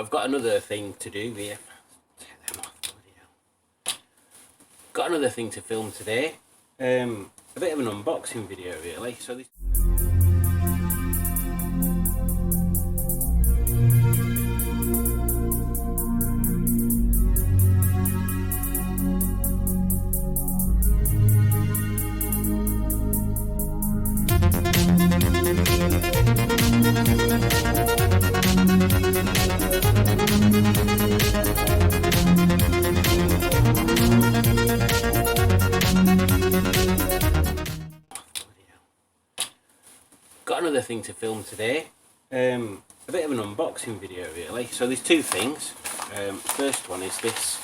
I've got another thing to do here. Take them off, bloody hell. Got another thing to film today. A bit of an unboxing video, really. So this. Got another thing to film today. A bit of an unboxing video, really. So there's two things. First one is this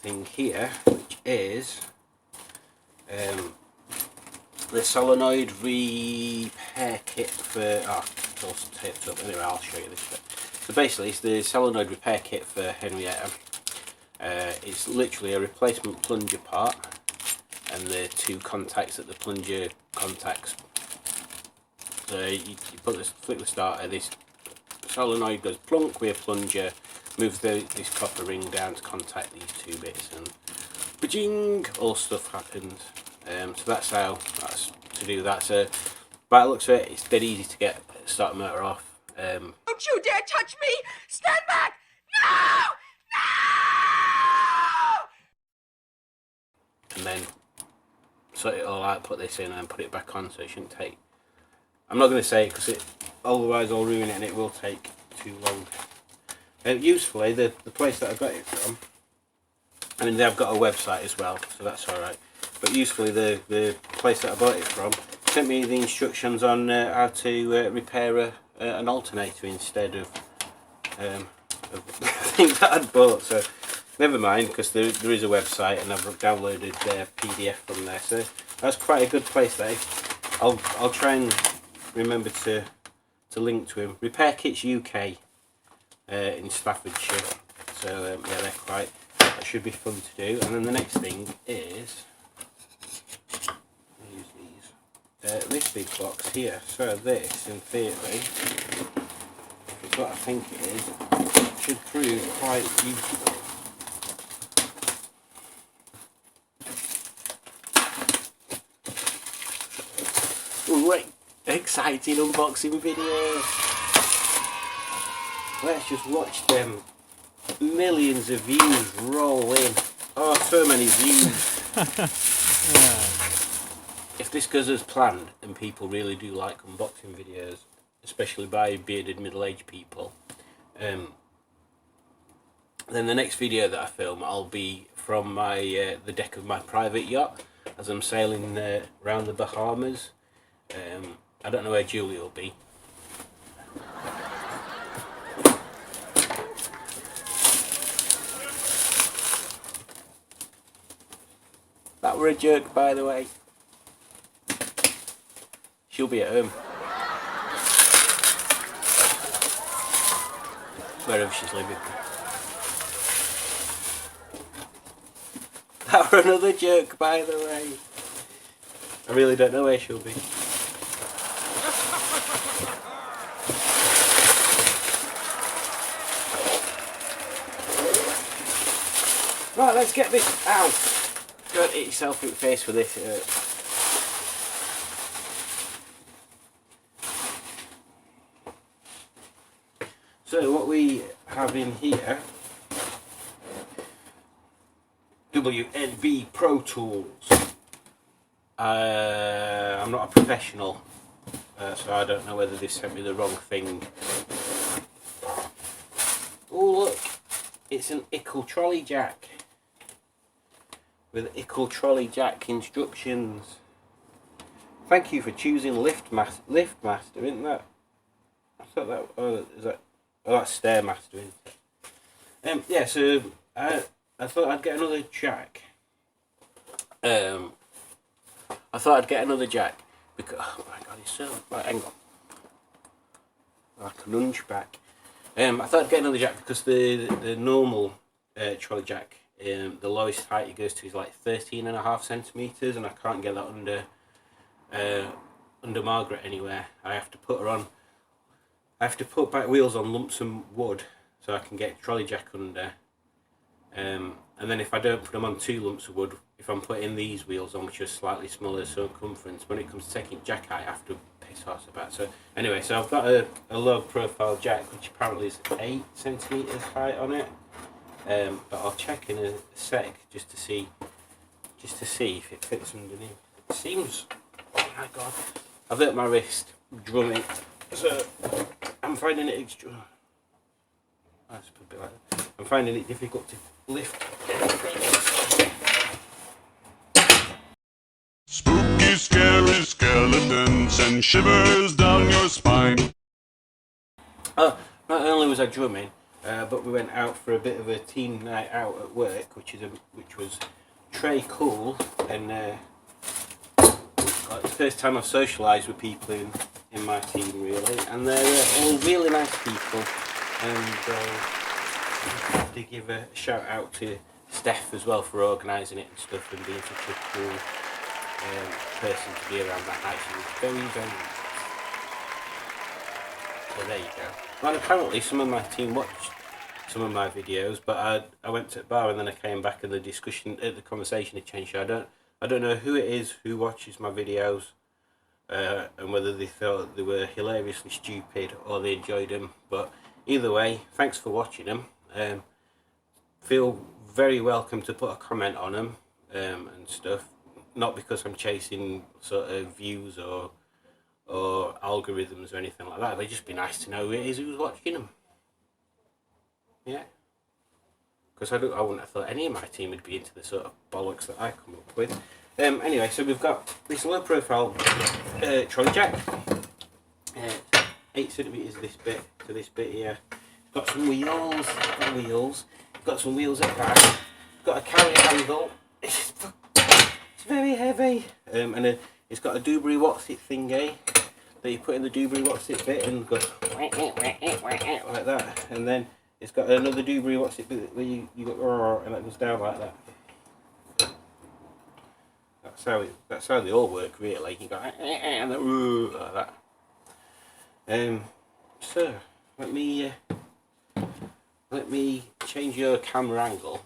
thing here, which is the solenoid repair kit for. It's all taped up. Anyway, I'll show you this bit. So basically, it's the solenoid repair kit for Henrietta. It's literally a replacement plunger part, and the two contacts that the plunger contacts. So you flick the starter, this solenoid goes plunk with a plunger, moves this copper ring down to contact these two bits, and ba-jing, all stuff happens. So that's to do that. So by the looks of it, it's dead easy to get start motor off. Don't you dare touch me! Stand back! No! No! And then sort it all out, put this in and put it back on, so it shouldn't take. I'm not going to say it because otherwise I'll ruin it and it will take too long. Usefully, the place that I got it from, I mean they've got a website as well, so that's alright. But usefully, the place that I bought it from sent me the instructions on how to repair an alternator instead of the thing that I'd bought. So never mind, because there is a website and I've downloaded their PDF from there. So that's quite a good place there. I'll try and remember to link to him. Repair Kits UK in Staffordshire. So yeah, that should be fun to do. And then the next thing is use these. This big box here. So this, in theory, if it's what I think it is, should prove quite useful. Right. Exciting unboxing videos. Let's just watch them millions of views roll in. Oh, so many views. If this goes as planned and people really do like unboxing videos, especially by bearded middle-aged people, then the next video that I film, I'll be from my the deck of my private yacht as I'm sailing around the Bahamas. I don't know where Julie will be. That were a joke, by the way. She'll be at home. Wherever she's living. That were another joke, by the way. I really don't know where she'll be. Right, let's get this out. Don't hit yourself in the face with this. So what we have in here, WNB Pro Tools. I'm not a professional, so I don't know whether they sent me the wrong thing. Oh look, it's an Ickle trolley jack. With Ickle trolley jack instructions. Thank you for choosing Liftmaster, isn't that? I thought that. Oh, is that? Oh, that's Stairmaster, isn't it? Yeah. So I thought I'd get another jack. I thought I'd get another jack because oh my god, it's so right. Hang on. Like a lunchback. I thought I'd get another jack because the normal trolley jack. The lowest height it goes to is like 13.5 centimeters, and I can't get that under Margaret anywhere. I have to put her on. I have to put back wheels on lumps of wood, so I can get trolley jack under. And then if I don't put them on 2 lumps of wood, if I'm putting these wheels on, which are slightly smaller circumference, when it comes to taking jack out, I have to piss horse about. So anyway, so I've got a low profile jack, which apparently is 8 centimetres height on it. But I'll check in a sec just to see if it fits underneath. It seems, oh my god, I've hurt my wrist drumming, so I'm finding it that's a bit like that. I'm finding it difficult to lift. Spooky, scary skeletons send shivers down your spine. Oh, not only was I drumming, but we went out for a bit of a team night out at work, which was très cool, and it's the first time I've socialised with people in my team really, and they're all really nice people, and I have to give a shout out to Steph as well for organising it and stuff, and being such a cool person to be around that night. She was very, very nice. So there you go. And apparently some of my team watched some of my videos, but I went to the bar and then I came back and the conversation had changed. I don't know who it is who watches my videos, and whether they thought they were hilariously stupid or they enjoyed them. But either way, thanks for watching them. Feel very welcome to put a comment on them and stuff. Not because I'm chasing sort of views or algorithms or anything like that. It'd just be nice to know who it is who's watching them. Yeah. Because I wouldn't have thought any of my team would be into the sort of bollocks that I come up with. Anyway, so we've got this low profile trolley jack. 8 centimetres this bit to this bit here. Got some wheels. Got some wheels at the back. Got a carry handle. It's very heavy. And it's got a doobry what's it thingy that you put in the doobry what's it bit and goes like that. And then it's got another doobry what's it bit where you go and it goes down like that. That's how they all work really. You go and then like that. So let me change your camera angle.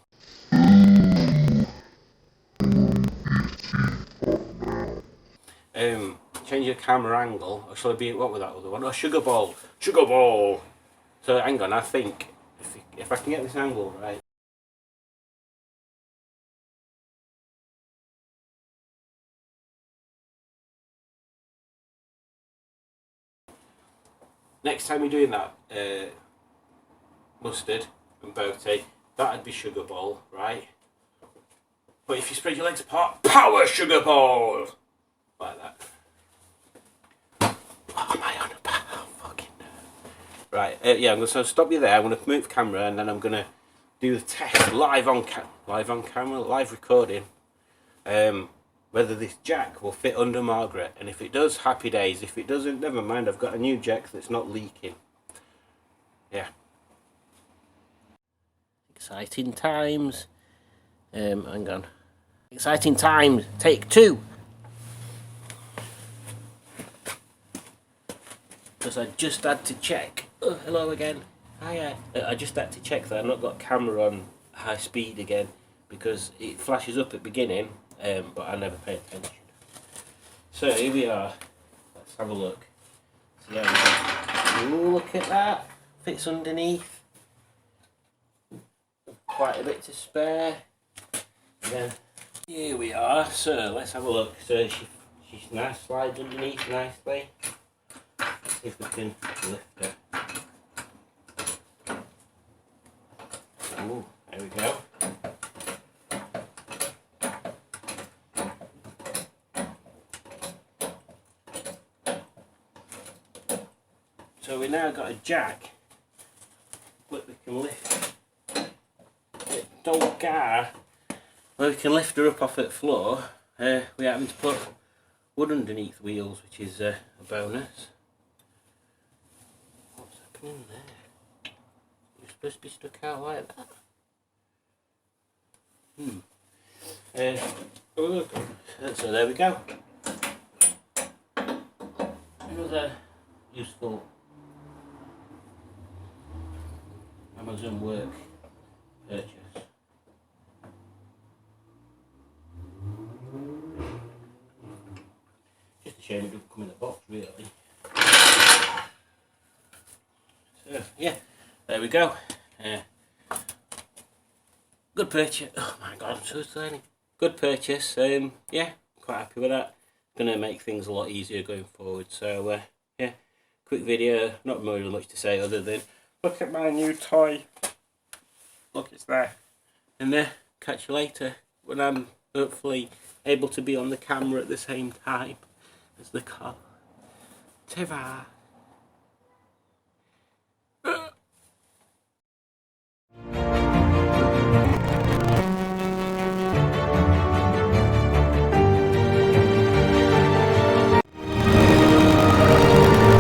Change your camera angle, or shall I be, what was that other one? Oh, sugar ball. So hang on, I think if I can get this angle right. Next time you're doing that mustard and boaty, that'd be sugar ball, right? But if you spread your legs apart, power sugar ball! Like that. What am I on about? Oh, fucking no. Right, yeah, I'm going to stop you there. I'm going to move camera and then I'm going to do the test live on camera, live recording. Whether this jack will fit under Margaret, and if it does, happy days. If it doesn't, never mind. I've got a new jack that's not leaking. Yeah. Exciting times. Hang on. Exciting times. Take 2. Because I just had to check. Oh, hello again. Hiya. I just had to check that I've not got camera on high speed again, because it flashes up at beginning, but I never pay attention. So here we are. Let's have a look. So yeah, ooh, look at that. Fits underneath. Quite a bit to spare. Then here we are. So let's have a look. So she's nice, slides underneath nicely. See if we can lift her. Ooh, there we go. So we now got a jack that we can lift. Don't care. Well, we can lift her up off at the floor. We happen to put wood underneath wheels, which is a bonus. What's happening there? You're supposed to be stuck out like that. So there we go. Another useful Amazon work purchase. Just a shame it doesn't come in a box, really. So yeah, there we go. Good purchase. Oh my god, I'm so tiny. Good purchase. Yeah, quite happy with that. Gonna make things a lot easier going forward. So yeah, quick video. Not really much to say other than look at my new toy. Look, it's there. And catch you later when I'm hopefully able to be on the camera at the same time as the car. Ta-ra.